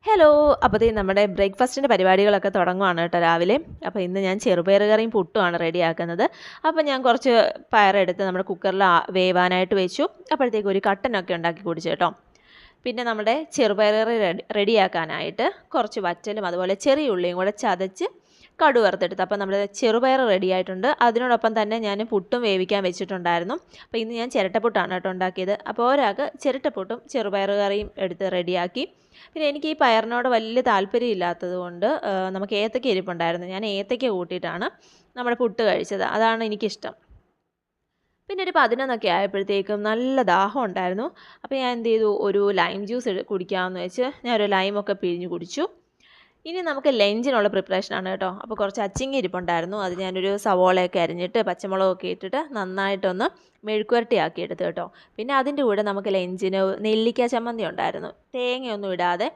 Hello. അപ്പോൾ ദേ നമ്മുടെ ബ്രേക്ക്ഫാസ്റ്റിൻ്റെ പരിപാടികളൊക്കെ തുടങ്ങുവാണ് കേട്ടോ രാവിലെ. അപ്പോൾ ഇന്ന് ഞാൻ ചെറുപയർ കറിയും പുട്ടുമാണ് റെഡിയാക്കുന്നത്. അപ്പോൾ ഞാൻ കുറച്ച് പയറെടുത്ത് നമ്മുടെ കുക്കറിൽ വേവാനായിട്ട് വെച്ചു. അപ്പോഴത്തേക്ക് ഒരു കട്ടനൊക്കെ ഉണ്ടാക്കി കുടിച്ചു കേട്ടോ. പിന്നെ നമ്മുടെ ചെറുപയർ കറി റെഡിയാക്കാനായിട്ട് കുറച്ച് വറ്റലും അതുപോലെ ചെറിയ ഉള്ളിയും കൂടെ ചതച്ച് കടുക് വറുത്തെടുത്ത്. അപ്പോൾ നമ്മുടെ ചെറുപയർ റെഡി ആയിട്ടുണ്ട്. അതിനോടൊപ്പം തന്നെ ഞാൻ പുട്ടും വേവിക്കാൻ വെച്ചിട്ടുണ്ടായിരുന്നു. അപ്പോൾ ഇന്ന് ഞാൻ ചിരട്ടപ്പുട്ടാണ് കേട്ടോ ഉണ്ടാക്കിയത്. അപ്പോൾ ഒരാൾക്ക് ചിരട്ടപ്പുട്ടും ചെറുപയർ കറിയും എടുത്ത് റെഡിയാക്കി. പിന്നെ എനിക്ക് ഈ പയറിനോട് വലിയ താല്പര്യം ഇല്ലാത്തത് കൊണ്ട് നമുക്ക് ഏത്തക്ക ഇരിപ്പുണ്ടായിരുന്നു. ഞാൻ ഏത്തക്ക കൂട്ടിയിട്ടാണ് നമ്മുടെ പുട്ട് കഴിച്ചത്. അതാണ് എനിക്കിഷ്ടം. പിന്നെ ഒരു 11 ആയപ്പോഴത്തേക്കും നല്ല ദാഹം ഉണ്ടായിരുന്നു. അപ്പോൾ ഞാൻ എന്ത് ചെയ്തു, ഒരു ലൈം ജ്യൂസ് കുടിക്കാമെന്ന് വെച്ച് ഞാൻ ഒരു ലൈമൊക്കെ പിഴിഞ്ഞ് കുടിച്ചു. ഇനി നമുക്ക് ലഞ്ചിനുള്ള പ്രിപ്പറേഷനാണ് കേട്ടോ. അപ്പോൾ കുറച്ച് അച്ചിങ്ങ ഇരിപ്പുണ്ടായിരുന്നു. അത് ഞാനൊരു സവോളയൊക്കെ അരിഞ്ഞിട്ട് പച്ചമുളകൊക്കെ ഇട്ടിട്ട് നന്നായിട്ടൊന്ന് മെഴുക്കുവരട്ടിയാക്കി എടുത്തു കേട്ടോ. പിന്നെ അതിൻ്റെ കൂടെ നമുക്ക് ലഞ്ചിന് നെല്ലിക്ക ചമ്മന്തി ഉണ്ടായിരുന്നു. തേങ്ങയൊന്നും ഇടാതെ